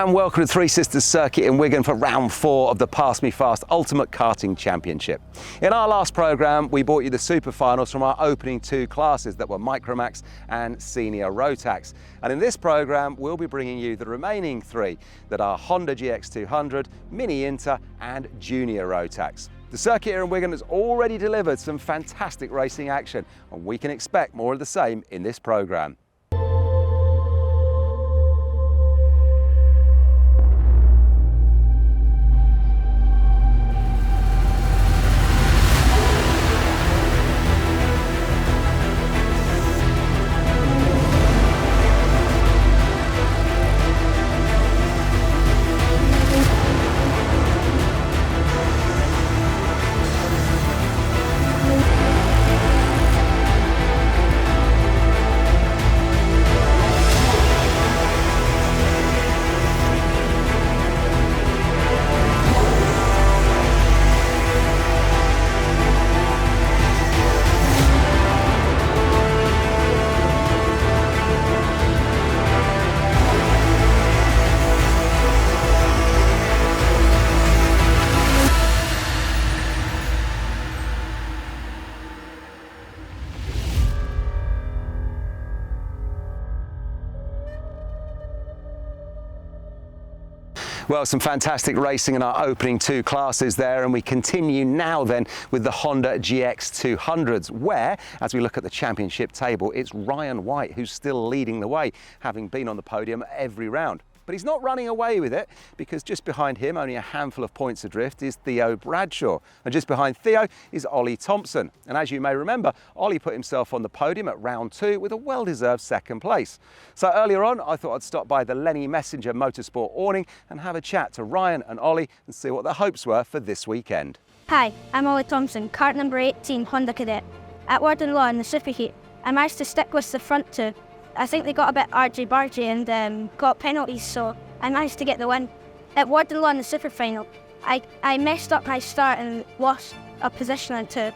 and welcome to Three Sisters Circuit in Wigan for round 4 of the Pass Me Fast Ultimate Karting Championship. In our last programme, we brought you the super finals from our opening 2 classes that were Micromax and Senior Rotax. And in this programme, we'll be bringing you the remaining 3 that are Honda GX200, Mini Inter and Junior Rotax. The circuit here in Wigan has already delivered some fantastic racing action, and we can expect more of the same in this programme. Well, some fantastic racing in our opening 2 classes there, and we continue now then with the Honda GX200s, where, as we look at the championship table, it's Ryan White who's still leading the way, having been on the podium every round. But he's not running away with it, because just behind him, only a handful of points adrift, is Theo Bradshaw. And just behind Theo is Ollie Thompson. And as you may remember, Ollie put himself on the podium at round 2 with a well-deserved 2nd place. So earlier on, I thought I'd stop by the Lenny Messenger Motorsport awning and have a chat to Ryan and Ollie and see what their hopes were for this weekend. Hi, I'm Ollie Thompson, kart number 18, Honda Cadet. At Warden Law in the Super Heat, I managed to stick with the front 2. I think they got a bit argy-bargy and got penalties, so I managed to get the win. At Warden Law in the Super Final, I messed up my start and lost a position or 2.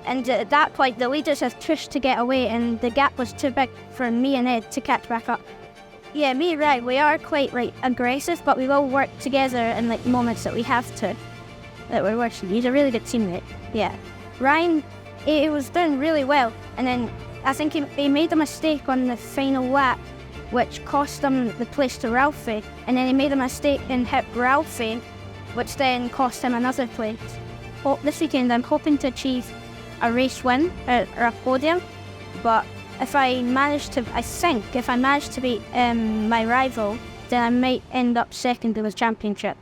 And at that point, the leaders have pushed to get away, and the gap was too big for me and Ed to catch back up. Yeah, me and Ryan, we are quite aggressive, but we will work together in moments that we have to. That we're working. He's a really good teammate. Yeah, Ryan, he was doing really well, and then I think he made a mistake on the final lap, which cost him the place to Ralphie, and then he made a mistake and hit Ralphie, which then cost him another place. This weekend I'm hoping to achieve a race win or a podium, but if I manage to beat my rival, then I might end up 2nd in the championship.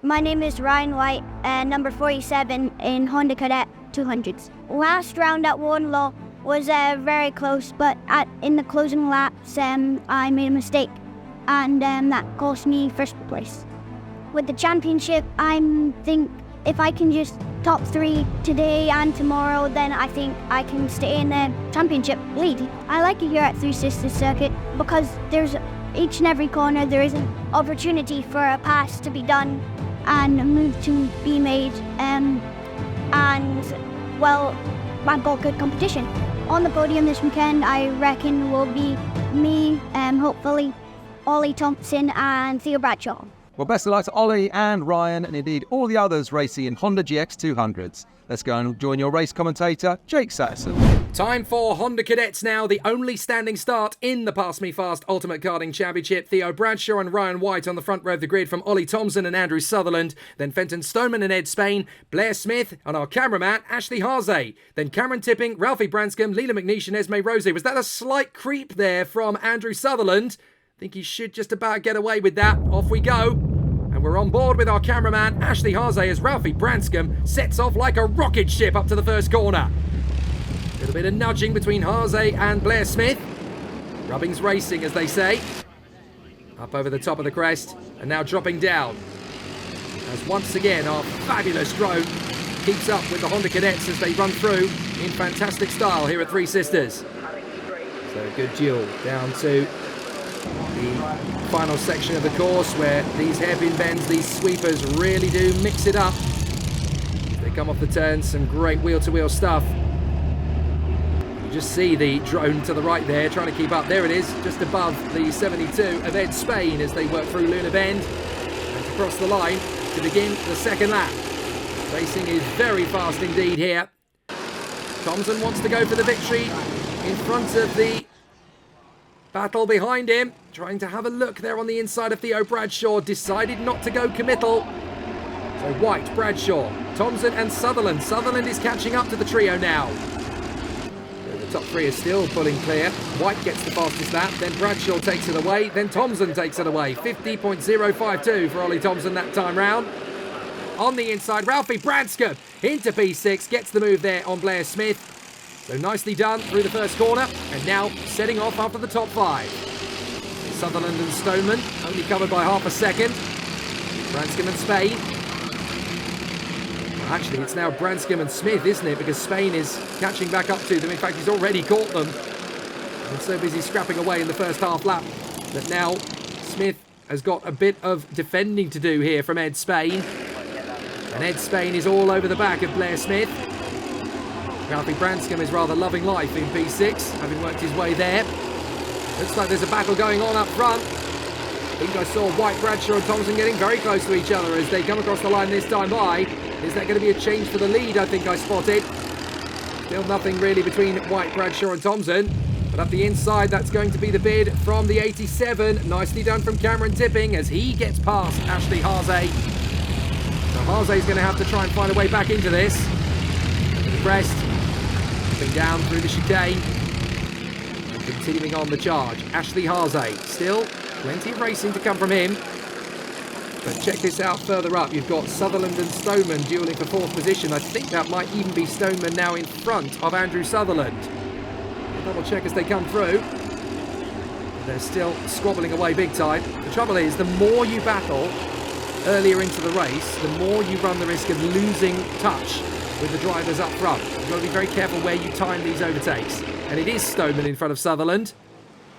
My name is Ryan White, number 47 in Honda Cadet 200s. Last round at Wardenlaw was very close, but in the closing laps I made a mistake, and that cost me 1st place. With the championship, I think if I can just top 3 today and tomorrow, then I think I can stay in the championship lead. I like it here at Three Sisters Circuit because there's each and every corner there is an opportunity for a pass to be done and a move to be made, and well, I've got good competition. On the podium this weekend, I reckon will be me, hopefully Ollie Thompson and Theo Bradshaw. Well, best of luck to Ollie and Ryan, and indeed all the others racing in Honda GX200s. Let's go and join your race commentator, Jake Satterson. Time for Honda Cadets now, the only standing start in the Pass Me Fast Ultimate Karting Championship. Theo Bradshaw and Ryan White on the front row of the grid from Ollie Thompson and Andrew Sutherland. Then Fenton Stoneman and Ed Spain, Blair Smith and our cameraman, Ashley Harzay. Then Cameron Tipping, Ralphie Branscombe, Leela McNeish and Esme Rose. Was that a slight creep there from Andrew Sutherland? I think he should just about get away with that. Off we go. And we're on board with our cameraman, Ashley Harzay, as Ralphie Branscombe sets off like a rocket ship up to the first corner. A little bit of nudging between Harzay and Blair Smith. Rubbing's racing, as they say. Up over the top of the crest, and now dropping down. As once again, our fabulous drone keeps up with the Honda Cadets as they run through in fantastic style here at Three Sisters. So a good duel down to the final section of the course where these hairpin bends, these sweepers really do mix it up. They come off the turns, some great wheel-to-wheel stuff. Just see the drone to the right there, trying to keep up. There it is, just above the 72 of Ed Spain as they work through Luna Bend and across the line to begin the second lap. Racing is very fast indeed here. Thompson wants to go for the victory in front of the battle behind him. Trying to have a look there on the inside of Theo Bradshaw. Decided not to go committal. So White, Bradshaw, Thompson and Sutherland. Sutherland is catching up to the trio now. Top three is still pulling clear. White gets the fastest lap, then Bradshaw takes it away, then Thompson takes it away. 50.052 for Ollie Thompson that time round. On the inside, Ralphie Branscombe into P6, gets the move there on Blair Smith. So nicely done through the first corner, and now setting off after the top five. Sutherland and Stoneman only covered by half a second. Branscombe and Spain. Actually, it's now Branscombe and Smith, isn't it? Because Spain is catching back up to them. In fact, he's already caught them. And so busy scrapping away in the first half lap that now Smith has got a bit of defending to do here from Ed Spain. And Ed Spain is all over the back of Blair Smith. Ralphie Branscombe is rather loving life in P6, having worked his way there. Looks like there's a battle going on up front. I think I saw White, Bradshaw and Thompson getting very close to each other as they come across the line this time by. Is that going to be a change for the lead? I think I spotted. Still nothing really between White, Bradshaw and Thompson. But up the inside, that's going to be the bid from the 87. Nicely done from Cameron Tipping as he gets past Ashley Harzay. So Harzay's going to have to try and find a way back into this. The crest. Coming down through the chicane. And continuing on the charge. Ashley Harzay. Still plenty of racing to come from him. But check this out further up. You've got Sutherland and Stoneman duelling for fourth position. I think that might even be Stoneman now in front of Andrew Sutherland. We'll double check as they come through. They're still squabbling away big time. The trouble is, the more you battle earlier into the race, the more you run the risk of losing touch with the drivers up front. You've got to be very careful where you time these overtakes. And it is Stoneman in front of Sutherland.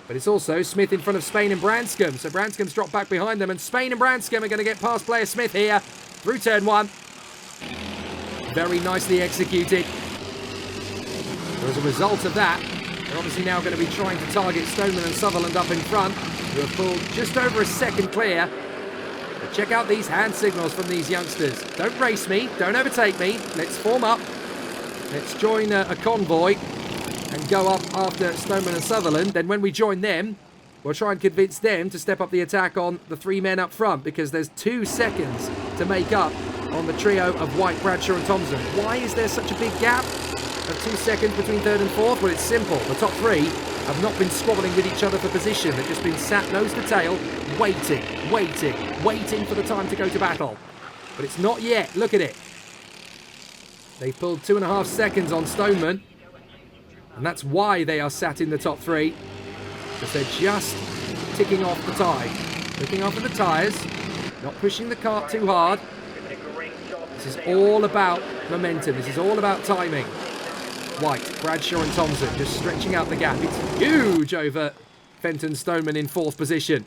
But it's also Smith in front of Spain and Branscombe. So Branscombe's dropped back behind them, and Spain and Branscombe are going to get past Blair Smith here through turn one. Very nicely executed. So as a result of that, they're obviously now going to be trying to target Stoneman and Sutherland up in front, who have pulled just over a second clear. But check out these hand signals from these youngsters. Don't race me, don't overtake me. Let's form up. Let's join a convoy and go up after Stoneman and Sutherland. Then when we join them, we'll try and convince them to step up the attack on the three men up front, because there's 2 seconds to make up on the trio of White, Bradshaw and Thompson. Why is there such a big gap of 2 seconds between third and fourth? Well, it's simple. The top three have not been squabbling with each other for position. They've just been sat nose to tail, waiting for the time to go to battle. But it's not yet. Look at it. They've pulled 2.5 seconds on Stoneman. And that's why they are sat in the top three, because they're just ticking off the tide. Looking after the tyres, not pushing the cart too hard. This is all about momentum. This is all about timing. White, Bradshaw and Thompson just stretching out the gap. It's huge over Fenton Stoneman in fourth position.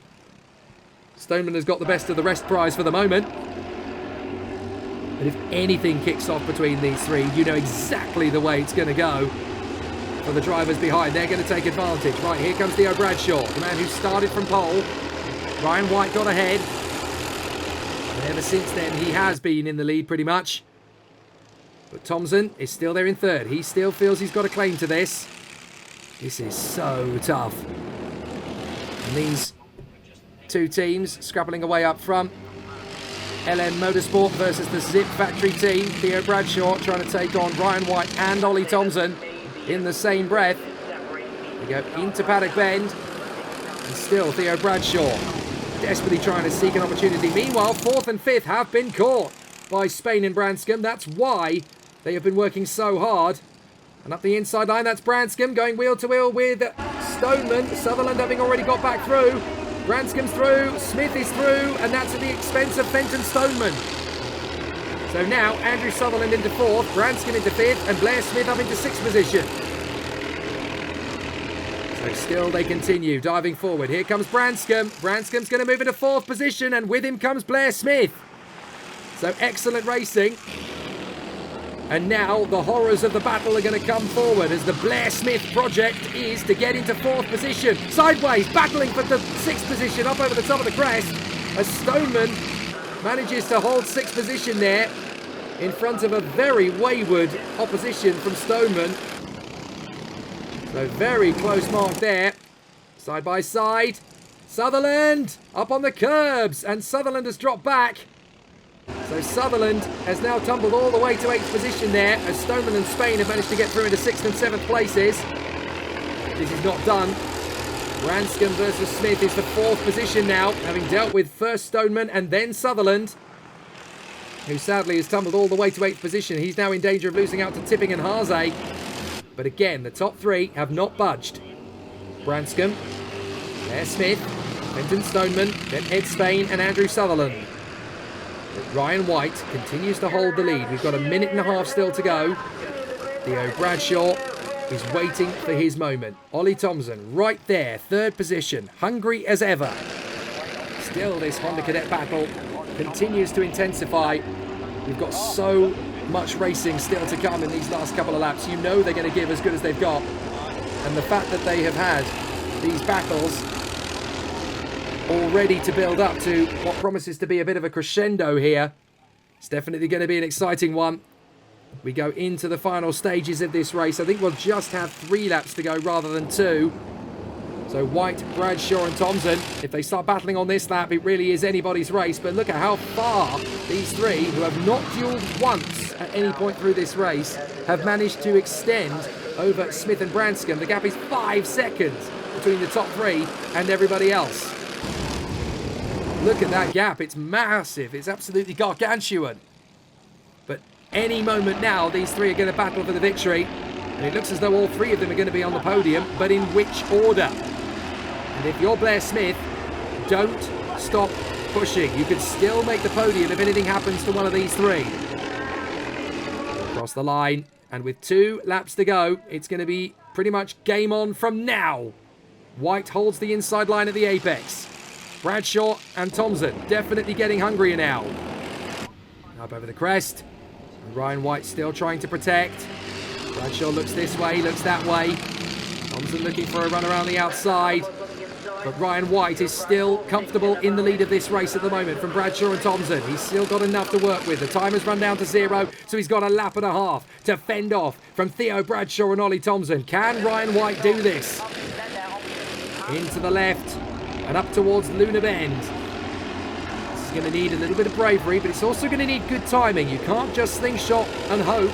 Stoneman has got the best of the rest prize for the moment. But if anything kicks off between these three, you know exactly the way it's going to go. For the drivers behind, they're going to take advantage. Right, here comes Theo Bradshaw, the man who started from pole. Ryan White got ahead. And ever since then, he has been in the lead pretty much. But Thompson is still there in third. He still feels he's got a claim to this. This is so tough. And these two teams scrapping away up front. LN Motorsport versus the Zip Factory team. Theo Bradshaw trying to take on Ryan White and Ollie Thompson in the same breath. We go into Paddock Bend. And still Theo Bradshaw desperately trying to seek an opportunity. Meanwhile, fourth and fifth have been caught by Spain and Branscombe. That's why they have been working so hard. And up the inside line, that's Branscombe going wheel to wheel with Stoneman. Sutherland having already got back through. Branscombe's through, Smith is through, and that's at the expense of Fenton Stoneman. So now Andrew Sutherland into fourth, Branscombe into fifth, and Blair Smith up into sixth position. So still they continue diving forward. Here comes Branscombe. Branscombe's going to move into fourth position, and with him comes Blair Smith. So excellent racing. And now the horrors of the battle are going to come forward as the Blair Smith project is to get into 4th position. Sideways, battling for the 6th position up over the top of the crest. As Stoneman manages to hold 6th position there in front of a very wayward opposition from Stoneman. So very close mark there. Side by side. Sutherland up on the curbs, and Sutherland has dropped back. So Sutherland has now tumbled all the way to 8th position there, as Stoneman and Spain have managed to get through into 6th and 7th places. This is not done. Branscombe versus Smith is the 4th position now, having dealt with first Stoneman and then Sutherland, who sadly has tumbled all the way to 8th position. He's now in danger of losing out to Tipping and Haase. But again, the top 3 have not budged. Branscombe, Blair Smith, Fenton Stoneman, then Ed Spain and Andrew Sutherland. But Ryan White continues to hold the lead. We've got a minute and a half still to go. Theo Bradshaw is waiting for his moment. Ollie Thompson right there, 3rd position, hungry as ever. Still this Honda Cadet battle continues to intensify. We've got so much racing still to come in these last couple of laps. You know they're going to give as good as they've got. And the fact that they have had these battles all ready to build up to what promises to be a bit of a crescendo here. It's definitely going to be an exciting one. We go into the final stages of this race. I think we'll just have 3 laps to go rather than 2. So White, Bradshaw and Thompson, if they start battling on this lap, it really is anybody's race. But look at how far these 3, who have not duelled once at any point through this race, have managed to extend over Smith and Branscombe. The gap is 5 seconds between the top 3 and everybody else. Look at that gap. It's massive. It's absolutely gargantuan. But any moment now, these 3 are going to battle for the victory. And it looks as though all 3 of them are going to be on the podium, but in which order? And if you're Blair Smith, don't stop pushing. You can still make the podium if anything happens to one of these 3. Across the line, and with 2 laps to go, it's going to be pretty much game on from now. White holds the inside line at the apex. Bradshaw and Thompson definitely getting hungrier now. Up over the crest. And Ryan White still trying to protect. Bradshaw looks this way, looks that way. Thompson looking for a run around the outside. But Ryan White is still comfortable in the lead of this race at the moment from Bradshaw and Thompson. He's still got enough to work with. The time has run down to 0, so he's got a lap and a half to fend off from Theo Bradshaw and Ollie Thompson. Can Ryan White do this? Into the left and up towards Luna Bend. This is going to need a little bit of bravery, but it's also going to need good timing. You can't just slingshot and hope.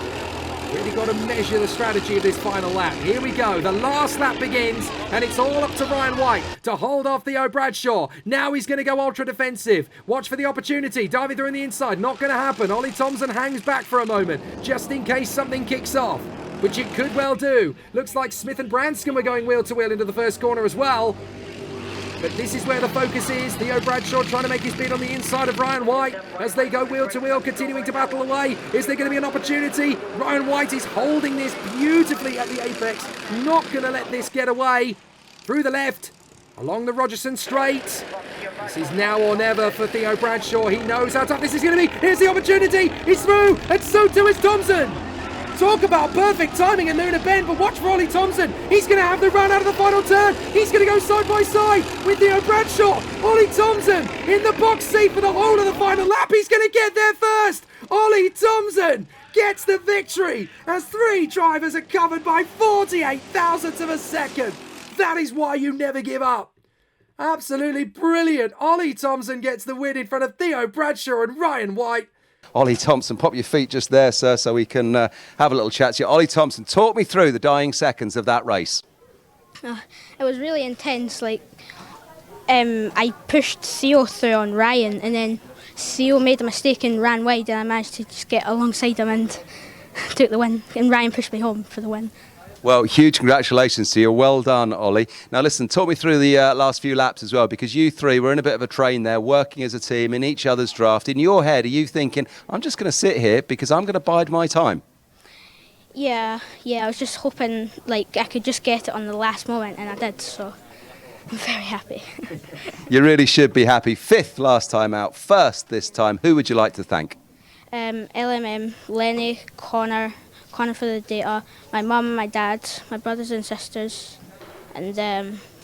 Really got to measure the strategy of this final lap. Here we go. The last lap begins, and it's all up to Ryan White to hold off Theo Bradshaw. Now he's going to go ultra defensive. Watch for the opportunity. Diving through on the inside. Not going to happen. Ollie Thompson hangs back for a moment, just in case something kicks off, which it could well do. Looks like Smith and Branscombe are going wheel to wheel into the first corner as well. But this is where the focus is. Theo Bradshaw trying to make his bid on the inside of Ryan White as they go wheel to wheel, continuing to battle away. Is there going to be an opportunity? Ryan White is holding this beautifully at the apex. Not going to let this get away. Through the left, along the Rogerson straight. This is now or never for Theo Bradshaw. He knows how tough this is going to be. Here's the opportunity. He's through, and so too is Thompson. Talk about perfect timing in Luna Bend, but watch for Ollie Thompson. He's going to have the run out of the final turn. He's going to go side by side with Theo Bradshaw. Ollie Thompson in the box seat for the whole of the final lap. He's going to get there first. Ollie Thompson gets the victory as 3 drivers are covered by 48 thousandths of a second. That is why you never give up. Absolutely brilliant. Ollie Thompson gets the win in front of Theo Bradshaw and Ryan White. Ollie Thompson, pop your feet just there, sir, so we can have a little chat to you. Ollie Thompson, talk me through the dying seconds of that race. It was really intense. I pushed Theo through on Ryan, and then Theo made a mistake and ran wide, and I managed to just get alongside him and took the win. And Ryan pushed me home for the win. Well, huge congratulations to you. Well done, Ollie. Now, listen, talk me through the last few laps as well, because you 3 were in a bit of a train there, working as a team in each other's draft. In your head, are you thinking, I'm just going to sit here because I'm going to bide my time? Yeah, I was just hoping I could just get it on the last moment, and I did, so I'm very happy. You really should be happy. 5th last time out, 1st this time. Who would you like to thank? LMM, Lenny, Connor for the data, my mum and my dad, my brothers and sisters, and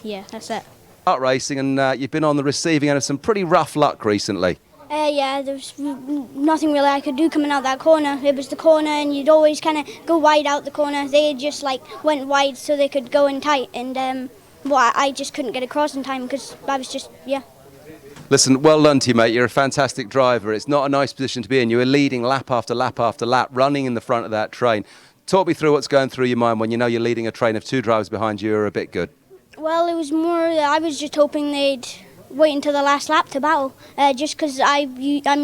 yeah, that's it. Kart racing, and you've been on the receiving end of some pretty rough luck recently. Yeah, there was nothing really I could do coming out that corner. It was the corner, and you'd always kind of go wide out the corner. They just went wide so they could go in tight, and I just couldn't get across in time because I was just, yeah. Listen, well done to you, mate. You're a fantastic driver. It's not a nice position to be in. You were leading lap after lap after lap, running in the front of that train. Talk me through what's going through your mind when you know you're leading a train of 2 drivers behind you who are a bit good. Well, it was more, I was just hoping they'd wait until the last lap to battle, just because I'm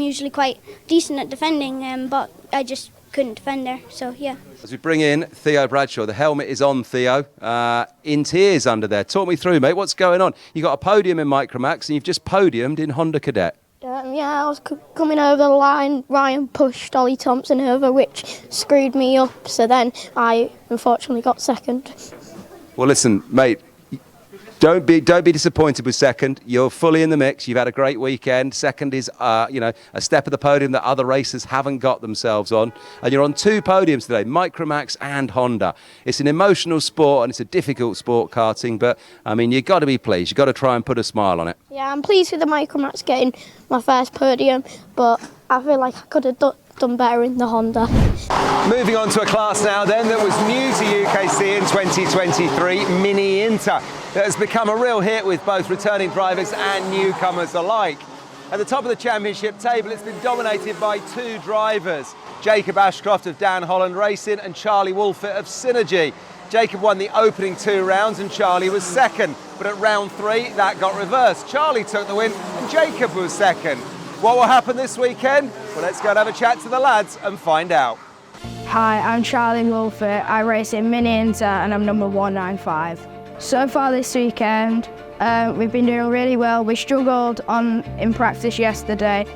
usually quite decent at defending, but I just couldn't defend there, so yeah. As we bring in Theo Bradshaw, the helmet is on Theo, in tears under there. Talk me through, mate, what's going on? You got a podium in Micromax and you've just podiumed in Honda Cadet. Yeah, I was coming over the line, Ryan pushed Ollie Thompson over, which screwed me up, so then I unfortunately got second. Well, listen, mate, don't be disappointed with second. You're fully in the mix. You've had a great weekend. Second is, a step of the podium that other racers haven't got themselves on. And you're on 2 podiums today, Micromax and Honda. It's an emotional sport and it's a difficult sport, karting, but, I mean, you've got to be pleased. You've got to try and put a smile on it. Yeah, I'm pleased with the Micromax getting my first podium, but I feel like I could have done better in the Honda. Moving on to a class now then that was new to UKC in 2023, Mini Inter, that has become a real hit with both returning drivers and newcomers alike. At the top of the championship table, it's been dominated by 2 drivers, Jacob Ashcroft of Dan Holland Racing and Charlie Wolfett of Synergy. Jacob won the opening 2 rounds and Charlie was second, but at round 3 that got reversed. Charlie took the win and Jacob was second. What will happen this weekend? Well, let's go and have a chat to the lads and find out. Hi, I'm Charlie Wolfett. I race in Mini Inter and I'm number 195. So far this weekend, we've been doing really well. We struggled in practice yesterday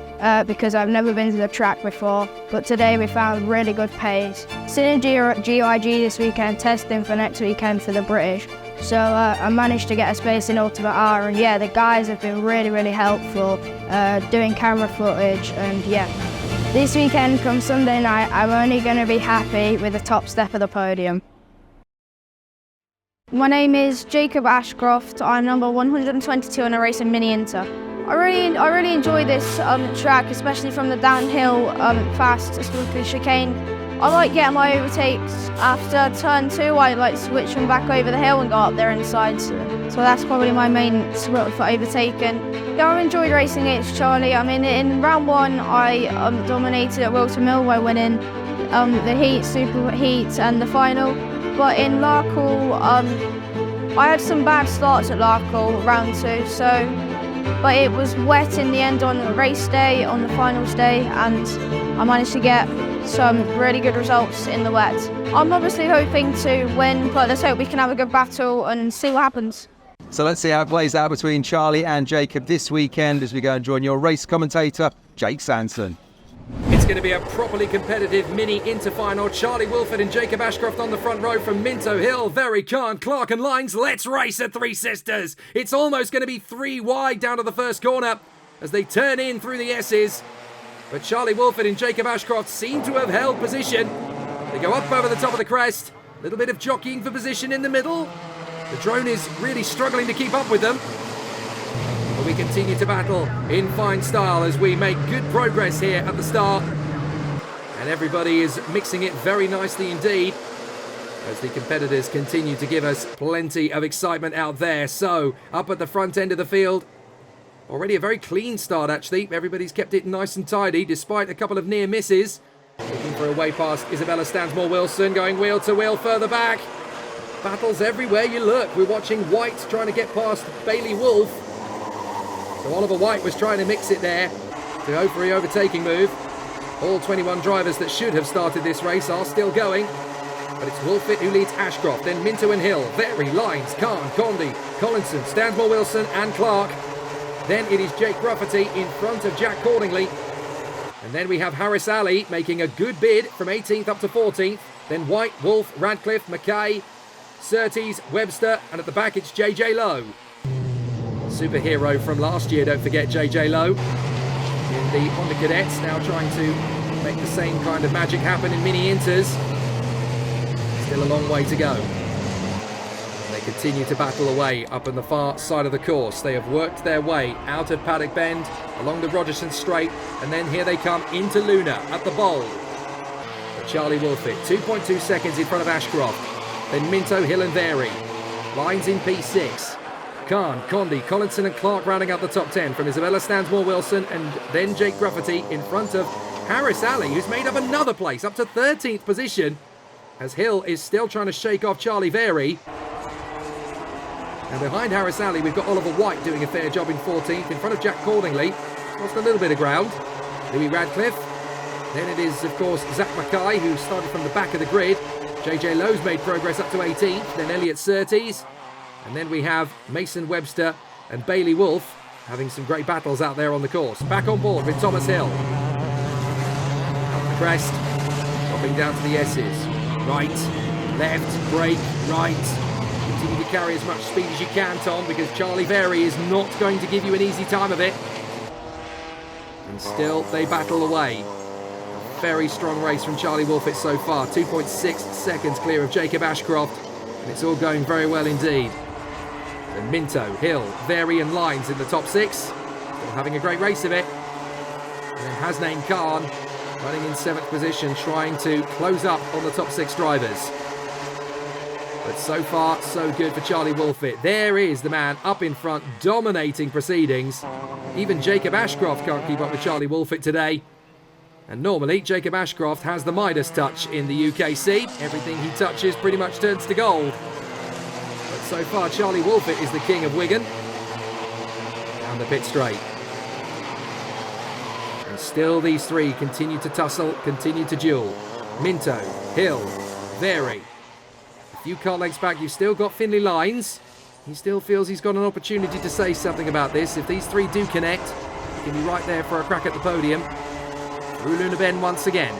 because I've never been to the track before, but today we found really good pace. Synergy are at GIG this weekend, testing for next weekend for the British. So I managed to get a space in Ultimate R, and yeah, the guys have been really, really helpful doing camera footage, and yeah. This weekend, come Sunday night, I'm only going to be happy with the top step of the podium. My name is Jacob Ashcroft. I'm number 122 and I race in Mini Inter. I really enjoy this track, especially from the downhill fast smooth chicane. I like getting my overtakes after turn 2. I like switching back over the hill and go up there inside. So that's probably my main spot for overtaking. Yeah, I enjoyed racing against Charlie. I mean, in round 1, I dominated at Wilton Mill by winning the heat, super heat, and the final. But in Larkle, I had some bad starts at Larkle round 2. But it was wet in the end on race day, on the finals day, and I managed to get some really good results in the wet. I'm obviously hoping to win, but let's hope we can have a good battle and see what happens. So let's see how it plays out between Charlie and Jacob this weekend as we go and join your race commentator, Jake Sanson. It's going to be a properly competitive Mini Inter final. Charlie Wolfett and Jacob Ashcroft on the front row from Minto Hill. Very Khan, Clark and Lines. Let's race at Three Sisters. It's almost going to be 3 wide down to the first corner as they turn in through the S's. But Charlie Wolfett and Jacob Ashcroft seem to have held position. They go up over the top of the crest. A little bit of jockeying for position in the middle. The drone is really struggling to keep up with them. But we continue to battle in fine style as we make good progress here at the start. And everybody is mixing it very nicely indeed as the competitors continue to give us plenty of excitement out there. So, up at the front end of the field, already a very clean start actually. Everybody's kept it nice and tidy despite a couple of near misses. Looking for a way past Isabella Stansmore-Wilson, going wheel to wheel further back. Battles everywhere you look. We're watching White trying to get past Bailey Wolf. So Oliver White was trying to mix it there to go for the overtaking move. All 21 drivers that should have started this race are still going. But it's Wolfett who leads Ashcroft, then Minto and Hill, Very, Lines, Khan, Condi, Collinson, Stansmore-Wilson and Clark. Then it is Jake Rafferty in front of Jack Cordingley. And then we have Harris Ali making a good bid from 18th up to 14th. Then White, Wolf, Radcliffe, Mackay, Surtees, Webster, and at the back it's JJ Lowe. Superhero from last year, don't forget JJ Lowe. In the Honda Cadets, now trying to make the same kind of magic happen in mini inters. Still a long way to go. They continue to battle away up on the far side of the course. They have worked their way out of Paddock Bend, along the Rogerson Straight, and then here they come into Luna at the bowl. But Charlie Wolfett, 2.2 seconds in front of Ashcroft. Then Minto, Hill and Vary. Lines in P6. Khan, Condi, Collinson and Clark rounding out the top 10 from Isabella Stansmore-Wilson and then Jake Grufferty in front of Harris Alley, who's made up another place, up to 13th position, as Hill is still trying to shake off Charlie Vary. And behind Harris Alley, we've got Oliver White doing a fair job in 14th, in front of Jack Cordingley. Lost a little bit of ground. Louis Radcliffe. Then it is, of course, Zach Mackay, who started from the back of the grid. JJ Lowe's made progress up to 18th. Then Elliot Surtees. And then we have Mason Webster and Bailey Wolfe having some great battles out there on the course. Back on board with Thomas Hill. Up the crest. Dropping down to the S's. Right, left, brake, right. Continue to carry as much speed as you can, Tom, because Charlie Vary is not going to give you an easy time of it. And still, they battle away. A very strong race from Charlie Wolfett so far. 2.6 seconds clear of Jacob Ashcroft. And it's all going very well indeed. And Minto, Hill, Vary and Lines in the top 6. Still having a great race of it. And then Hasnain Khan running in 7th position, trying to close up on the top 6 drivers. But so far, so good for Charlie Wolfett. There is the man up in front, dominating proceedings. Even Jacob Ashcroft can't keep up with Charlie Wolfett today. And normally, Jacob Ashcroft has the Midas touch in the UKC. Everything he touches pretty much turns to gold. But so far, Charlie Wolfett is the king of Wigan. Down the pit straight. And still these three continue to tussle, continue to duel. Minto, Hill, Vary. A few car lengths back, you've still got Finlay Lines. He still feels he's got an opportunity to say something about this. If these three do connect, he can be right there for a crack at the podium. Through Luna Bend once again.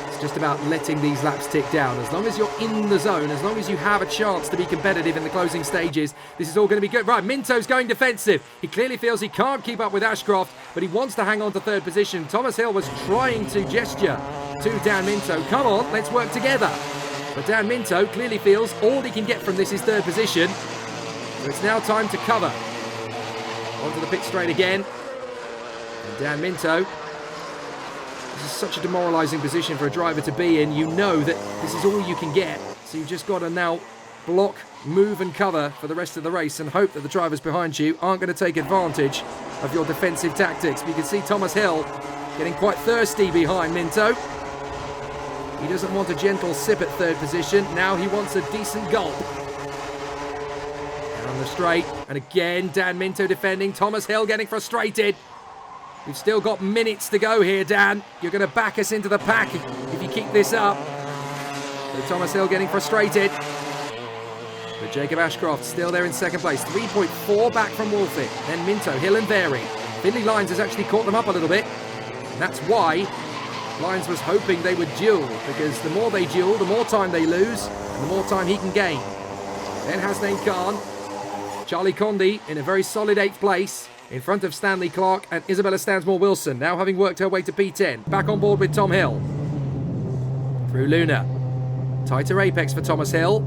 It's just about letting these laps tick down. As long as you're in the zone, as long as you have a chance to be competitive in the closing stages, this is all going to be good. Right, Minto's going defensive. He clearly feels he can't keep up with Ashcroft, but he wants to hang on to 3rd position. Thomas Hill was trying to gesture to Dan Minto. Come on, let's work together. But Dan Minto clearly feels all he can get from this is 3rd position. So it's now time to cover. Onto the pit straight again. And Dan Minto, this is such a demoralising position for a driver to be in. You know that this is all you can get. So you've just got to now block, move and cover for the rest of the race and hope that the drivers behind you aren't going to take advantage of your defensive tactics. But you can see Thomas Hill getting quite thirsty behind Minto. He doesn't want a gentle sip at 3rd position. Now he wants a decent gulp. Down the straight. And again, Dan Minto defending. Thomas Hill getting frustrated. We've still got minutes to go here, Dan. You're going to back us into the pack if you keep this up. So Thomas Hill getting frustrated. But Jacob Ashcroft still there in 2nd place. 3.4 back from Wolfett. Then Minto, Hill and Vary. Finlay Lines has actually caught them up a little bit. And that's why Lines was hoping they would duel, because the more they duel, the more time they lose, and the more time he can gain. Then Hasnain Khan, Charlie Condi in a very solid 8th place, in front of Stanley Clark and Isabella Stansmore-Wilson, now having worked her way to P10. Back on board with Tom Hill. Through Luna. Tighter apex for Thomas Hill.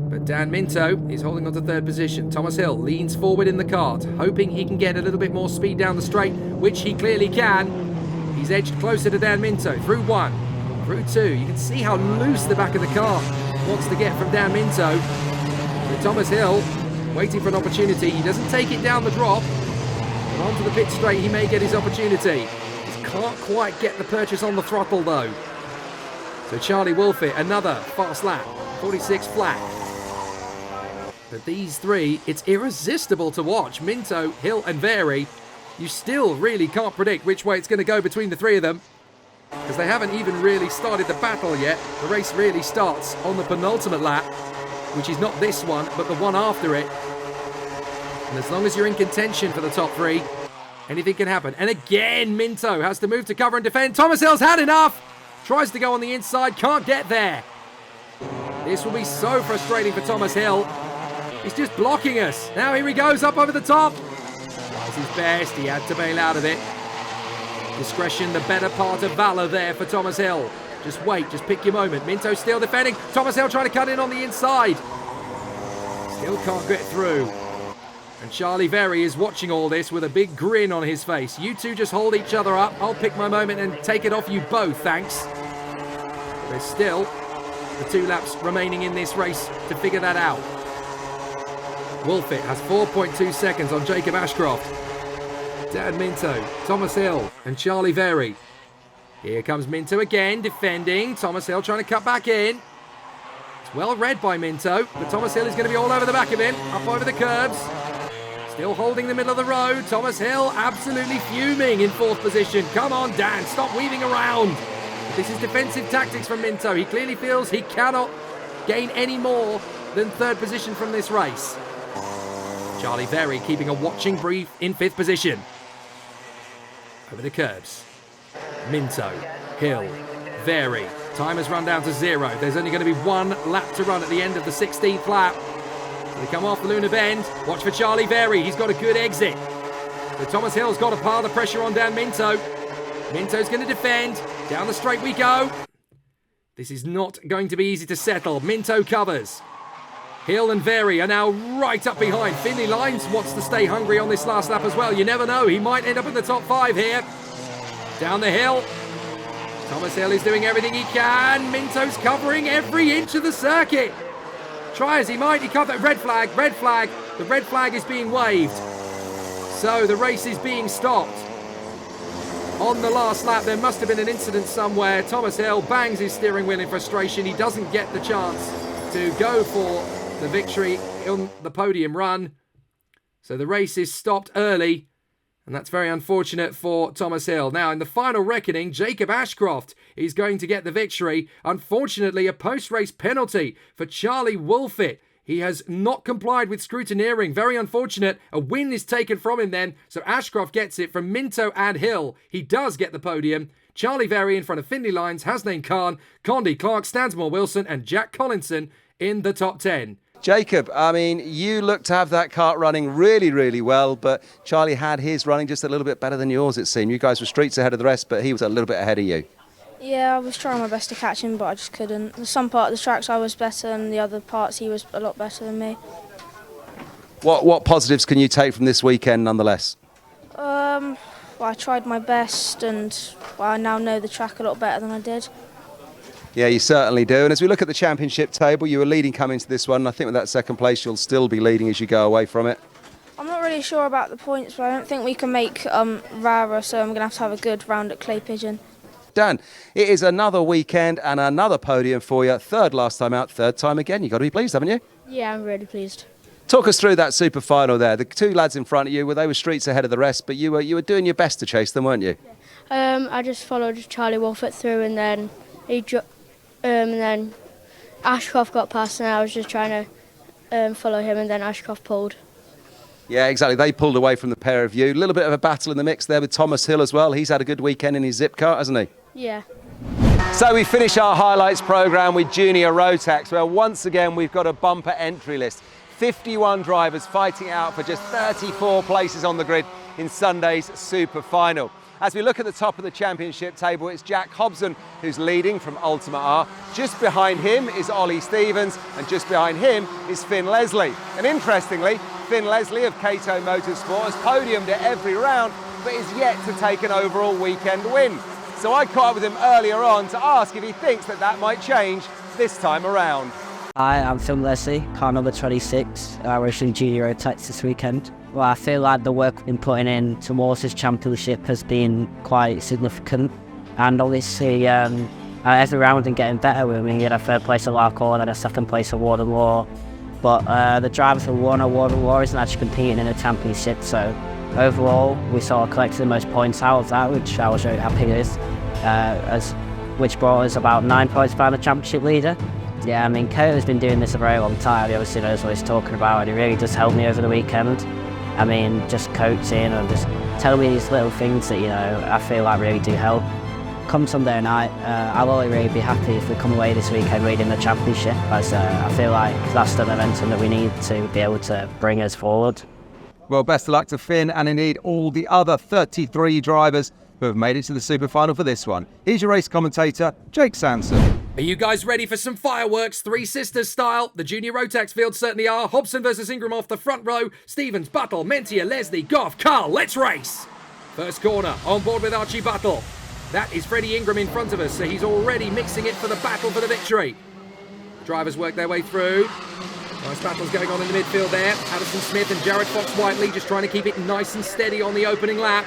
But Dan Minto is holding on to 3rd position. Thomas Hill leans forward in the kart, hoping he can get a little bit more speed down the straight, which he clearly can. He's edged closer to Dan Minto. Through 1, through 2. You can see how loose the back of the car wants to get from Dan Minto. So Thomas Hill waiting for an opportunity. He doesn't take it down the drop. But onto the pit straight, he may get his opportunity. Just can't quite get the purchase on the throttle though. So Charlie Wolfett, another fast lap. 46 flat. But these three, it's irresistible to watch. Minto, Hill and Vary. You still really can't predict which way it's going to go between the three of them, because they haven't even really started the battle yet. The race really starts on the penultimate lap, which is not this one, but the one after it. And as long as you're in contention for the top 3, anything can happen. And again, Minto has to move to cover and defend. Thomas Hill's had enough. Tries to go on the inside, can't get there. This will be so frustrating for Thomas Hill. He's just blocking us. Now here he goes up over the top. Tries his best, he had to bail out of it. Discretion, the better part of valour there for Thomas Hill. Just wait, just pick your moment. Minto still defending. Thomas Hill trying to cut in on the inside. Still can't get through. And Charlie Very is watching all this with a big grin on his face. You two just hold each other up. I'll pick my moment and take it off you both, thanks. There's still the 2 laps remaining in this race to figure that out. Wolfett has 4.2 seconds on Jacob Ashcroft. Dan Minto, Thomas Hill and Charlie Very. Here comes Minto again, defending. Thomas Hill trying to cut back in. It's well read by Minto, but Thomas Hill is going to be all over the back of him, up over the curbs. Still holding the middle of the road. Thomas Hill absolutely fuming in 4th position. Come on, Dan, stop weaving around. This is defensive tactics from Minto. He clearly feels he cannot gain any more than 3rd position from this race. Charlie Very keeping a watching brief in 5th position. Over the curbs. Minto, Hill, Very. Time has run down to 0. There's only going to be 1 lap to run at the end of the 16th lap. They come off the Lunar Bend. Watch for Charlie Very. He's got a good exit. So Thomas Hill's got to pile the pressure on Dan Minto. Minto's going to defend. Down the straight we go. This is not going to be easy to settle. Minto covers. Hill and Very are now right up behind. Finley Lines wants to stay hungry on this last lap as well. You never know. He might end up in the top 5 here. Down the hill. Thomas Hill is doing everything he can. Minto's covering every inch of the circuit. Try as he might, he can't. Red flag, red flag. The red flag is being waved. So the race is being stopped. On the last lap, there must have been an incident somewhere. Thomas Hill bangs his steering wheel in frustration. He doesn't get the chance to go for the victory on the podium run. So the race is stopped early. And that's very unfortunate for Thomas Hill. Now, in the final reckoning, Jacob Ashcroft is going to get the victory. Unfortunately, a post-race penalty for Charlie Wolfett. He has not complied with scrutineering. Very unfortunate. A win is taken from him then. So Ashcroft gets it from Minto and Hill. He does get the podium. Charlie Very in front of Finley Lines, Hasnain Khan, Condi Clark, Stansmore Wilson and Jack Collinson in the top 10. Jacob, I mean, you look to have that kart running really, really well, but Charlie had his running just a little bit better than yours, it seemed. You guys were streets ahead of the rest, but he was a little bit ahead of you. Yeah, I was trying my best to catch him, but I just couldn't. Some part of the tracks I was better, and the other parts he was a lot better than me. What positives can you take from this weekend, nonetheless? Well, I tried my best, and I now know the track a lot better than I did. Yeah, you certainly do. And as we look at the championship table, you were leading coming to this one. I think with that 2nd place, you'll still be leading as you go away from it. I'm not really sure about the points, but I don't think we can make Rara, so I'm going to have a good round at Clay Pigeon. Dan, it is another weekend and another podium for you. 3rd last time out, 3rd time again. You've got to be pleased, haven't you? Yeah, I'm really pleased. Talk us through that super final there. The 2 lads in front of you, they were streets ahead of the rest, but you were doing your best to chase them, weren't you? I just followed Charlie Wolfett through, and then and then Ashcroft got past, and I was just trying to follow him, and then Ashcroft pulled. Yeah, exactly. They pulled away from the pair of you. A little bit of a battle in the mix there with Thomas Hill as well. He's had a good weekend in his zip kart, hasn't he? Yeah. So we finish our highlights programme with Junior Rotax, where once again we've got a bumper entry list. 51 drivers fighting out for just 34 places on the grid in Sunday's Super Final. As we look at the top of the championship table, it's Jack Hobson who's leading from Ultima R. Just behind him is Ollie Stevens, and just behind him is Finn Leslie. And interestingly, Finn Leslie of Cato Motorsport has podiumed at every round, but is yet to take an overall weekend win. So I caught up with him earlier on to ask if he thinks that might change this time around. Hi, I'm Finn Leslie, car number 26, racing Junior Rotax this weekend. Well, I feel like the work we've been putting in towards this championship has been quite significant, and obviously every round and getting better. We get a 3rd place at Larkhorn and a 2nd place at Warden Law, but the drivers who won at Warden Law isn't actually competing in a championship, so overall we sort of collected the most points out of that, which I was very happy with, which brought us about 9 points behind the championship leader. Yeah, I mean, Cota's been doing this a very long time. He obviously knows what he's talking about, and he really just helped me over the weekend. I mean, just coaching and just telling me these little things that, you know, I feel like really do help. Come Sunday night, I'll only really be happy if we come away this weekend leading the championship, as I feel like that's the momentum that we need to be able to bring us forward. Well, best of luck to Finn and indeed all the other 33 drivers who have made it to the super final for this one. Here's your race commentator, Jake Sanson. Are you guys ready for some fireworks, Three Sisters style? The junior Rotax field certainly are. Hobson versus Ingram off the front row. Stevens, Battle, Mentia, Leslie, Goff, Carl. Let's race. First corner, on board with Archie Battle. That is Freddie Ingram in front of us, so he's already mixing it for the battle for the victory. Drivers work their way through. Nice battles going on in the midfield there. Addison Smith and Jared Fox-Whiteley just trying to keep it nice and steady on the opening lap.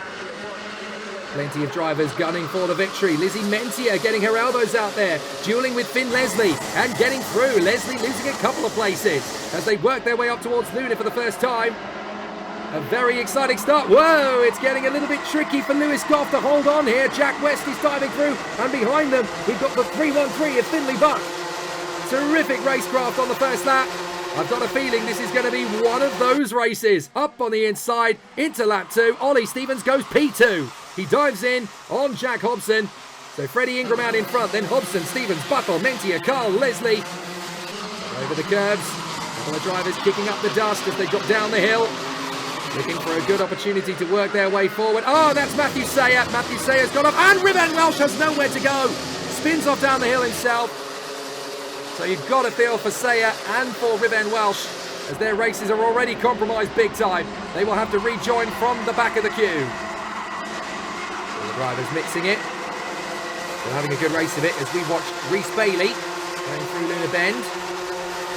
Plenty of drivers gunning for the victory. Lizzie Mentia getting her elbows out there, dueling with Finn Leslie and getting through. Leslie losing a couple of places as they work their way up towards Luna for the first time. A very exciting start. Whoa, it's getting a little bit tricky for Lewis Goff to hold on here. Jack West is diving through, and behind them, we've got the 313 of Finley Buck. Terrific racecraft on the first lap. I've got a feeling this is going to be one of those races. Up on the inside, into lap 2. Ollie Stevens goes P2. He dives in on Jack Hobson. So Freddie Ingram out in front, then Hobson, Stevens, Battle, Mentia, Carl, Leslie. Over the curbs. A couple of drivers kicking up the dust as they drop down the hill. Looking for a good opportunity to work their way forward. Oh, that's Matthew Sayer. Matthew Sayer's gone off, and Riven Welsh has nowhere to go. Spins off down the hill himself. So you've got to feel for Sayer and for Riven Welsh, as their races are already compromised big time. They will have to rejoin from the back of the queue. So the drivers mixing it. They're having a good race of it as we watch Reece Bailey going through Luna Bend.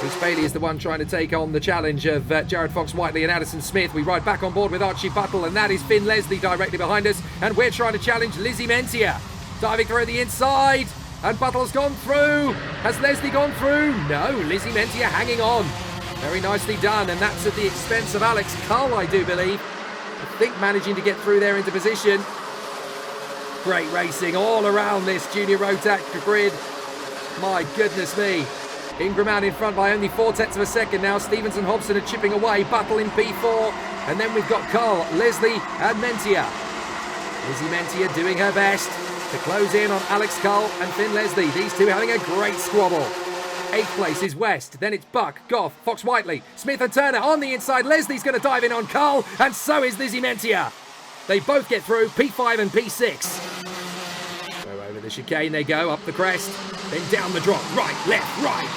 Reece Bailey is the one trying to take on the challenge of Jared Fox-Whiteley and Addison Smith. We ride back on board with Archie Battle, and that is Finn Leslie directly behind us. And we're trying to challenge Lizzie Mentia. Diving through the inside. And Battle's gone through. Has Leslie gone through? No, Lizzie Mentia hanging on. Very nicely done, and that's at the expense of Alex Cull, I do believe. I think managing to get through there into position. Great racing all around this junior Rotax grid. My goodness me. Ingram out in front by only 4/10 of a second now. Stevens and Hobson are chipping away. Battle in P4. And then we've got Cull, Leslie and Mentia. Lizzie Mentia doing her best to close in on Alex Cull and Finn Leslie. These two having a great squabble. 8th place is West. Then it's Buck, Goff, Fox-Whiteley, Smith and Turner on the inside. Leslie's going to dive in on Cull, and so is Lizzie Mentia. They both get through P5 and P6. So over the chicane they go, up the crest, then down the drop. Right, left, right.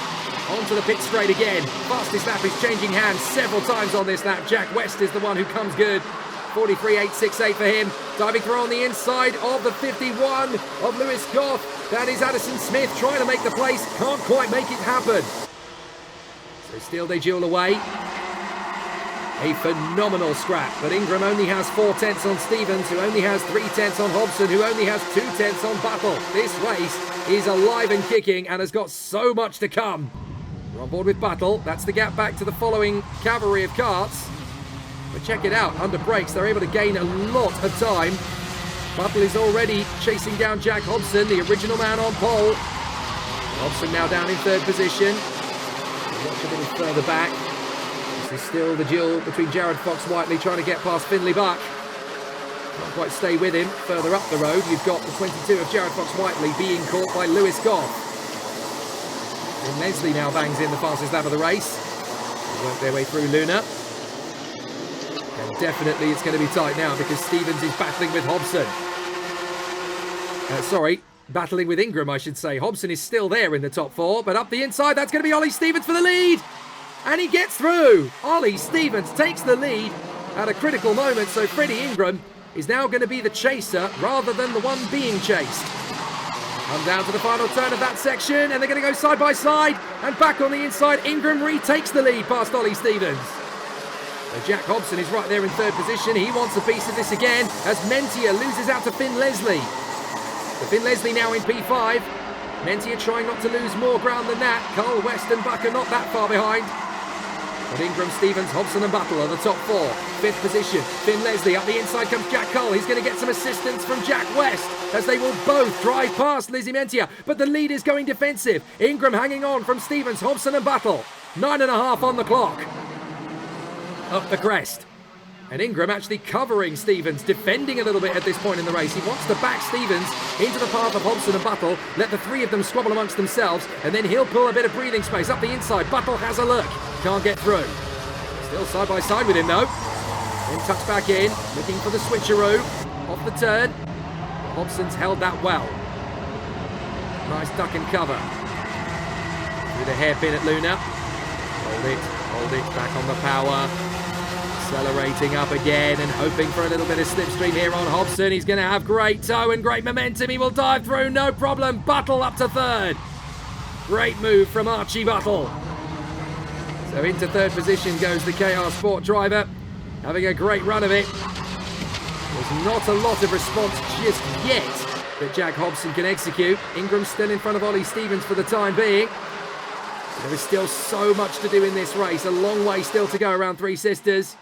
Onto the pit straight again. Fastest lap is changing hands several times on this lap. Jack West is the one who comes good. 43.868 for him. Diving through on the inside of the 51 of Lewis Goff. That is Addison Smith trying to make the place. Can't quite make it happen. So still they duel away. A phenomenal scrap. But Ingram only has 4/10 on Stevens, who only has 3/10 on Hobson, who only has 2/10 on Battle. This race is alive and kicking and has got so much to come. We're on board with Battle. That's the gap back to the following cavalry of carts. But check it out, under brakes, they're able to gain a lot of time. Battle is already chasing down Jack Hobson, the original man on pole. Hobson now down in 3rd position. Watch a little further back. This is still the duel between Jared Fox-Whiteley trying to get past Finley Buck. Can't quite stay with him. Further up the road, you've got the 22 of Jared Fox-Whiteley being caught by Lewis Goff. And Leslie now bangs in the fastest lap of the race. They work their way through Luna. And definitely it's going to be tight now because Stevens is battling with Hobson. Battling with Ingram, I should say. Hobson is still there in the top 4, but up the inside, that's going to be Ollie Stevens for the lead. And he gets through. Ollie Stevens takes the lead at a critical moment, so Freddie Ingram is now going to be the chaser rather than the one being chased. Come down to the final turn of that section, and they're going to go side by side. And back on the inside, Ingram retakes the lead past Ollie Stevens. So Jack Hobson is right there in 3rd position. He wants a piece of this again as Mentia loses out to Finn Leslie. So Finn Leslie now in P5. Mentia trying not to lose more ground than that. Carl West and Buck are not that far behind. But Ingram, Stevens, Hobson and Battle are the top 4. 5th position, Finn Leslie. Up the inside comes Jack Cull. He's going to get some assistance from Jack West as they will both drive past Lizzie Mentia. But the lead is going defensive. Ingram hanging on from Stevens, Hobson and Battle. 9.5 on the clock. Up the crest. And Ingram actually covering Stevens, defending a little bit at this point in the race. He wants to back Stevens into the path of Hobson and Battle, let the 3 of them squabble amongst themselves, and then he'll pull a bit of breathing space up the inside. Battle has a look, can't get through. Still side by side with him though. Then tucks back in, looking for the switcheroo, off the turn. Hobson's held that well. Nice duck and cover. Through the hairpin at Luna. Hold it, back on the power. Accelerating up again and hoping for a little bit of slipstream here on Hobson. He's going to have great toe and great momentum. He will dive through, no problem. Buttle up to third. Great move from Archie Buttle. So into third position goes the KR Sport driver. Having a great run of it. There's not a lot of response just yet that Jack Hobson can execute. Ingram's still in front of Ollie Stevens for the time being. There is still so much to do in this race. A long way still to go around Three Sisters.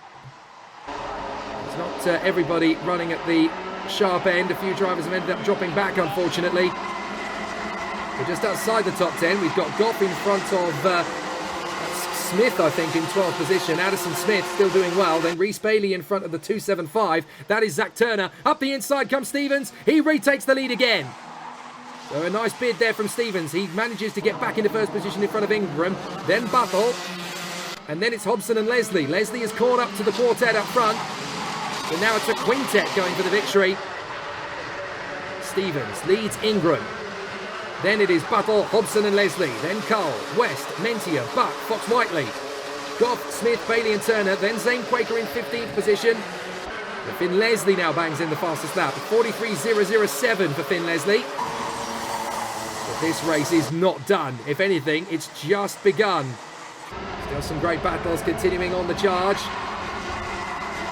It's not everybody running at the sharp end. A few drivers have ended up dropping back, unfortunately. We're just outside the top 10. We've got Goff in front of Smith, I think, in 12th position. Addison Smith still doing well. Then Reece Bailey in front of the 275. That is Zach Turner. Up the inside comes Stevens. He retakes the lead again. So a nice bid there from Stevens. He manages to get back into first position in front of Ingram. Then Buttle. And then it's Hobson and Leslie. Leslie is caught up to the quartet up front. So now it's a quintet going for the victory. Stevens leads Ingram. Then it is Buttle, Hobson and Leslie. Then Cole, West, Mentia, Buck, Fox Whiteley. Goff, Smith, Bailey and Turner. Then Zane Quaker in 15th position. The Finn Leslie now bangs in the fastest lap. 43.007 for Finn Leslie. But this race is not done. If anything, it's just begun. Still some great battles continuing on the charge.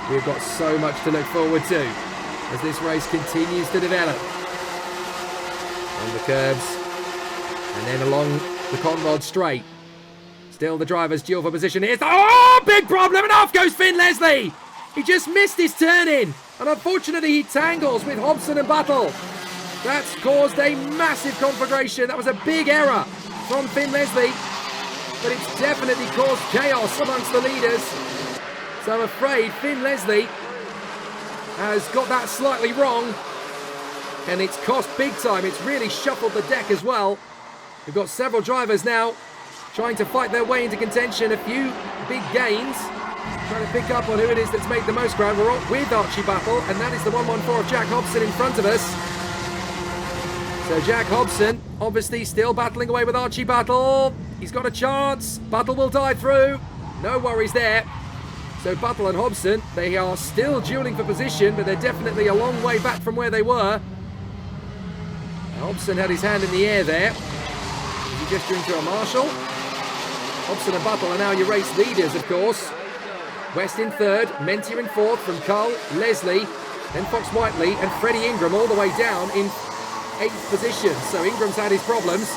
We've got so much to look forward to as this race continues to develop. On the curbs and then along the Conrod straight. Still the drivers duel for position. Here's big problem, and off goes Finn Leslie. He just missed his turn in, and unfortunately he tangles with Hobson and Buttle. That's caused a massive conflagration. That was a big error from Finn Leslie, but it's definitely caused chaos amongst the leaders. So I'm afraid Finn Leslie has got that slightly wrong, and it's cost big time. It's really shuffled the deck as well. We've got several drivers now trying to fight their way into contention. A few big gains, trying to pick up on who it is that's made the most ground. We're all with Archie Buttle, and that is the 114 of Jack Hobson in front of us. So Jack Hobson obviously still battling away with Archie Buttle. He's got a chance. Buttle will dive through. No worries there. So Buttle and Hobson, they are still dueling for position, but they're definitely a long way back from where they were. Hobson had his hand in the air there. Is he gesturing to a marshal? Hobson and Buttle are now your race leaders, of course. West in third, Mentia in fourth from Cull, Leslie, then Fox Whiteley and Freddie Ingram all the way down in 8th position. So Ingram's had his problems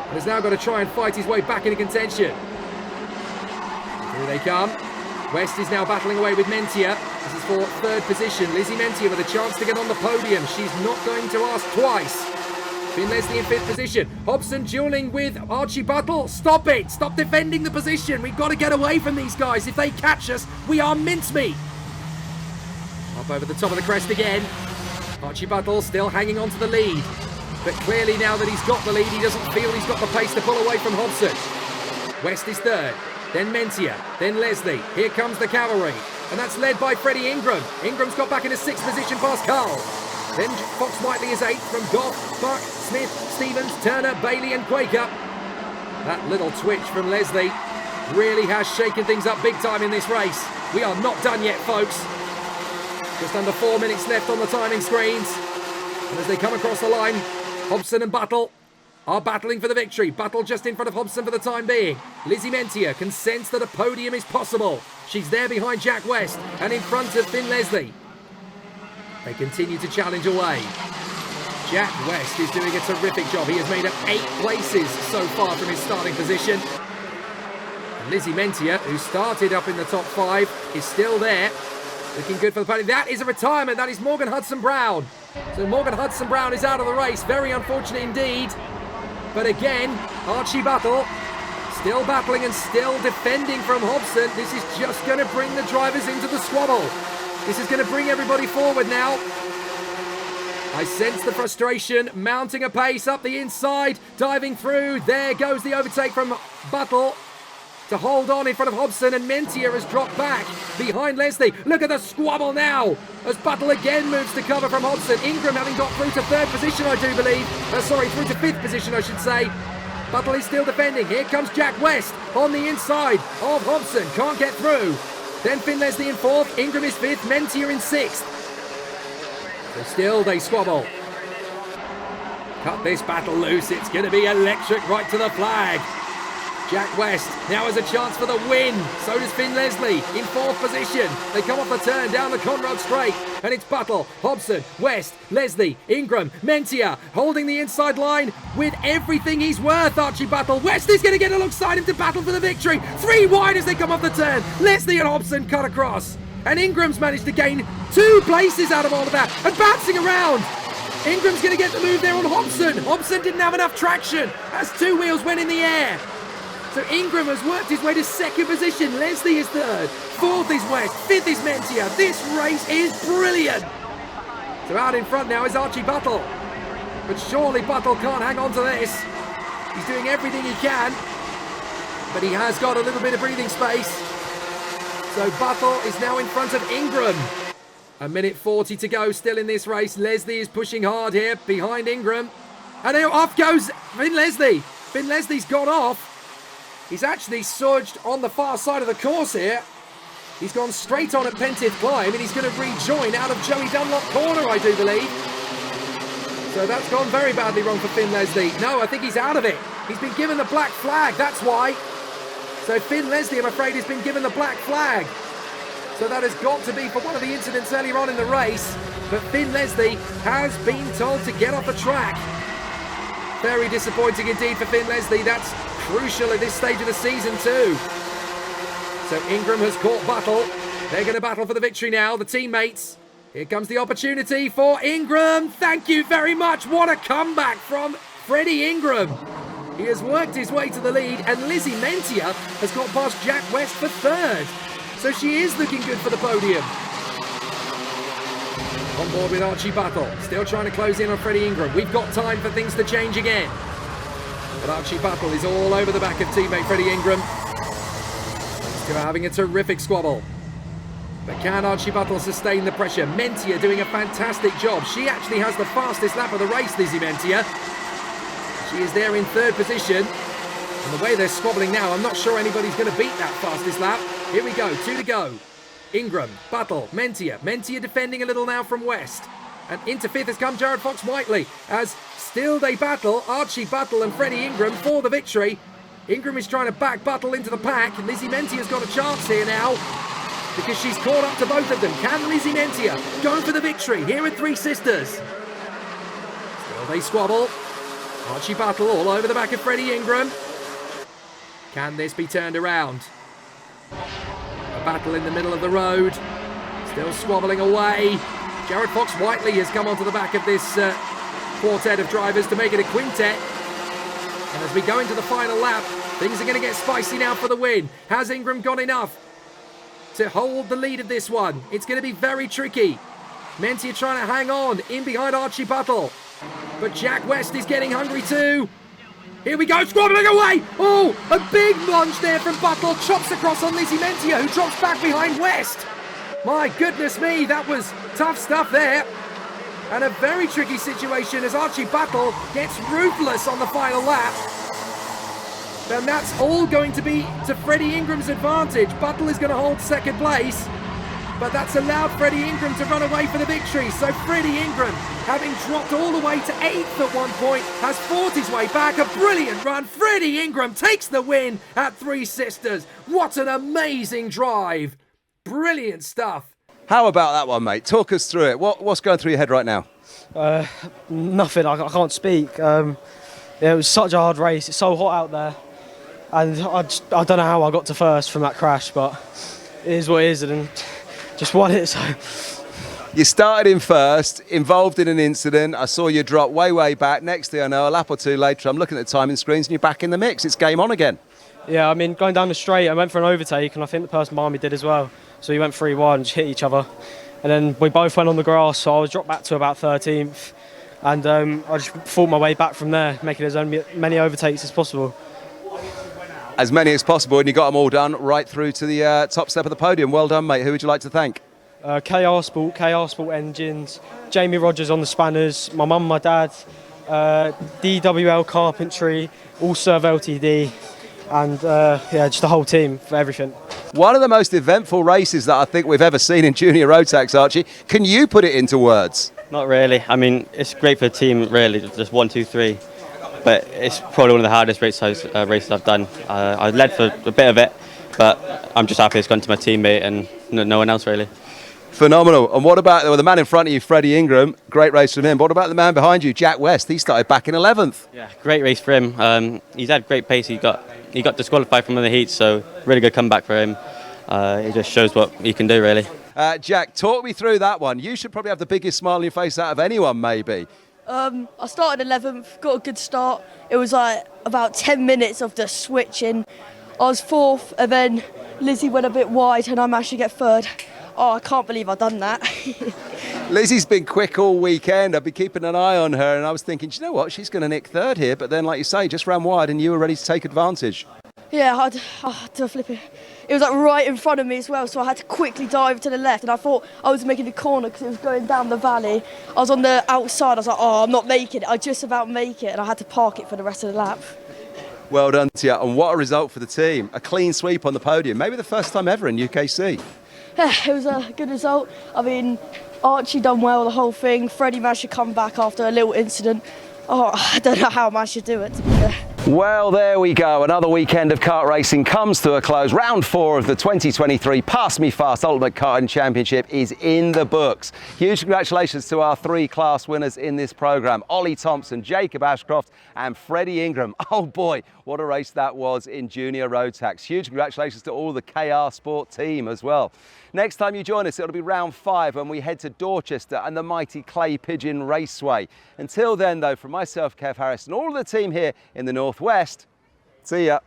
and has now got to try and fight his way back into contention. Here they come. West is now battling away with Mentia. This is for third position. Lizzie Mentia with a chance to get on the podium. She's not going to ask twice. Finn Leslie in 5th position. Hobson dueling with Archie Buttle. Stop it! Stop defending the position. We've got to get away from these guys. If they catch us, we are mincemeat. Up over the top of the crest again. Archie Buttle still hanging on to the lead. But clearly now that he's got the lead, he doesn't feel he's got the pace to pull away from Hobson. West is third. Then Mentia. Then Leslie. Here comes the cavalry. And that's led by Freddie Ingram. Ingram's got back into 6th position past Carl. Then Fox Whiteley is 8th from Goff, Buck, Smith, Stevens, Turner, Bailey and Quaker. That little twitch from Leslie really has shaken things up big time in this race. We are not done yet, folks. Just under 4 minutes left on the timing screens. And as they come across the line, Hobson and Buttle are battling for the victory. Buttle just in front of Hobson for the time being. Lizzie Mentia can sense that a podium is possible. She's there behind Jack West and in front of Finn Leslie. They continue to challenge away. Jack West is doing a terrific job. He has made up 8 places so far from his starting position. And Lizzie Mentia, who started up in the top 5, is still there. Looking good for the podium. That is a retirement. That is Morgan Hudson-Brown. So Morgan Hudson-Brown is out of the race. Very unfortunate indeed. But again, Archie Buttle still battling and still defending from Hobson. This is just going to bring the drivers into the squabble. This is going to bring everybody forward now. I sense the frustration, mounting a pace up the inside, diving through. There goes the overtake from Buttle. to hold on in front of Hobson, and Mentia has dropped back behind Leslie. Look at the squabble now as Buttle again moves to cover from Hobson. Ingram having got through to third position, I do believe. Through to fifth position, I should say. Buttle is still defending. Here comes Jack West on the inside of Hobson. Can't get through. Then Finn Leslie in fourth. Ingram is fifth. Mentia in sixth. So still they squabble. Cut this battle loose. It's going to be electric right to the flag. Jack West now has a chance for the win. So does Finn Leslie in fourth position. They come off the turn down the Conrad straight. And it's Buttle, Hobson, West, Leslie, Ingram, Mentia holding the inside line with everything he's worth. Archie Buttle. West is going to get alongside him to battle for the victory. 3 wide as they come off the turn. Leslie and Hobson cut across. And Ingram's managed to gain 2 places out of all of that. And bouncing around. Ingram's going to get the move there on Hobson. Hobson didn't have enough traction as 2 wheels went in the air. So Ingram has worked his way to second position. Leslie is third. Fourth is West. Fifth is Mentia. This race is brilliant. So out in front now is Archie Buttle. But surely Buttle can't hang on to this. He's doing everything he can. But he has got a little bit of breathing space. So Buttle is now in front of Ingram. 1:40 to go still in this race. Leslie is pushing hard here behind Ingram. And now off goes Finn Leslie. Finn Leslie's gone off. He's actually surged on the far side of the course here. He's gone straight on at Pentith Climb, and he's going to rejoin out of Joey Dunlop corner, I do believe. So that's gone very badly wrong for Finn Leslie. No, I think he's out of it. He's been given the black flag, that's why. So Finn Leslie, I'm afraid, has been given the black flag. So that has got to be for one of the incidents earlier on in the race. But Finn Leslie has been told to get off the track. Very disappointing indeed for Finn Leslie. That's crucial at this stage of the season too. So Ingram has caught Buttle. They're going to battle for the victory now, the teammates. Here comes the opportunity for Ingram. Thank you very much. What a comeback from Freddie Ingram. He has worked his way to the lead, and Lizzie Mentia has got past Jack West for third. So she is looking good for the podium. On board with Archie Buttle. Still trying to close in on Freddie Ingram. We've got time for things to change again. But Archie Buttle is all over the back of teammate Freddie Ingram. Still having a terrific squabble. But can Archie Buttle sustain the pressure? Mentia doing a fantastic job. She actually has the fastest lap of the race, Lizzie Mentia. She is there in third position. And the way they're squabbling now, I'm not sure anybody's going to beat that fastest lap. Here we go, 2 to go. Ingram, Buttle, Mentia. Mentia defending a little now from West. And into fifth has come Jared Fox-Whiteley as still they battle, Archie Buttle and Freddie Ingram for the victory. Ingram is trying to back Buttle into the pack. Lizzie Mentia's got a chance here now because she's caught up to both of them. Can Lizzie Mentia go for the victory here at Three Sisters? Still they squabble. Archie Buttle all over the back of Freddie Ingram. Can this be turned around? A battle in the middle of the road. Still squabbling away. Jared Fox-Whiteley has come onto the back of this quartet of drivers to make it a quintet. And as we go into the final lap, things are going to get spicy now for the win. Has Ingram got enough to hold the lead of this one? It's going to be very tricky. Mentia trying to hang on in behind Archie Buttle. But Jack West is getting hungry too. Here we go, squabbling away. Oh, a big lunge there from Buttle. Chops across on Lizzie Mentia, who drops back behind West. My goodness me, that was tough stuff there. And a very tricky situation as Archie Buttle gets ruthless on the final lap. And that's all going to be to Freddie Ingram's advantage. Buttle is going to hold second place, but that's allowed Freddie Ingram to run away for the victory. So Freddie Ingram, having dropped all the way to 8th at one point, has fought his way back. A brilliant run. Freddie Ingram takes the win at Three Sisters. What an amazing drive. Brilliant stuff. How about that one, mate? Talk us through it. What's going through your head right now? Nothing. I can't speak. Yeah, it was such a hard race. It's so hot out there. And I don't know how I got to first from that crash, but it is what it is, and just won it. So You started in first, involved in an incident. I saw you drop way back. Next thing I know, a lap or two later, I'm looking at the timing screens and you're back in the mix. It's game on again. Yeah, I mean, going down the straight, I went for an overtake, and I think the person behind me did as well. So we went 3-1 and just hit each other. And then we both went on the grass, so I was dropped back to about 13th. And I just fought my way back from there, making as many overtakes as possible. As many as possible, and you got them all done right through to the top step of the podium. Well done, mate. Who would you like to thank? KR Sport Engines, Jamie Rogers on the spanners, my mum, my dad, DWL Carpentry, All Serve Ltd, and just the whole team for everything. One of the most eventful races that I think we've ever seen in Junior Rotax, Archie. Can you put it into words? Not really. I mean, it's great for the team, really, just 1, 2, 3. But it's probably one of the hardest races I've done. I led for a bit of it, but I'm just happy it's gone to my teammate and no one else, really. Phenomenal. And what about the man in front of you, Freddie Ingram? Great race from him. What about the man behind you, Jack West? He started back in 11th. Yeah, great race for him. He's had great pace. He got disqualified from one of the heats, so really good comeback for him. He just shows what he can do, really. Jack, talk me through that one. You should probably have the biggest smile on your face out of anyone, maybe. I started 11th, got a good start. It was like about 10 minutes of the switching. I was 4th, and then Lizzie went a bit wide, and I managed to get 3rd. Oh, I can't believe I've done that. Lizzie's been quick all weekend. I've been keeping an eye on her, and I was thinking, do you know what? She's going to nick 3rd here. But then, like you say, just ran wide, and you were ready to take advantage. Yeah, I had to flip it. It was like right in front of me as well, so I had to quickly dive to the left, and I thought I was making the corner because it was going down the valley. I was on the outside. I was like, oh, I'm not making it. I just about make it, and I had to park it for the rest of the lap. Well done to you, and what a result for the team. A clean sweep on the podium, maybe the first time ever in UKC. Yeah, it was a good result. I mean, Archie done well the whole thing. Freddie managed to come back after a little incident. Oh, I don't know how I managed to do it. Well, there we go. Another weekend of kart racing comes to a close. Round 4 of the 2023 Pass Me Fast Ultimate Karting Championship is in the books. Huge congratulations to our 3 class winners in this programme. Ollie Thompson, Jacob Ashcroft and Freddie Ingram. Oh boy, what a race that was in Junior Rotax. Huge congratulations to all the KR Sport team as well. Next time you join us, it'll be round 5 when we head to Dorchester and the mighty Clay Pigeon Raceway. Until then, though, from myself, Kev Harris, and all of the team here in the Northwest, see ya.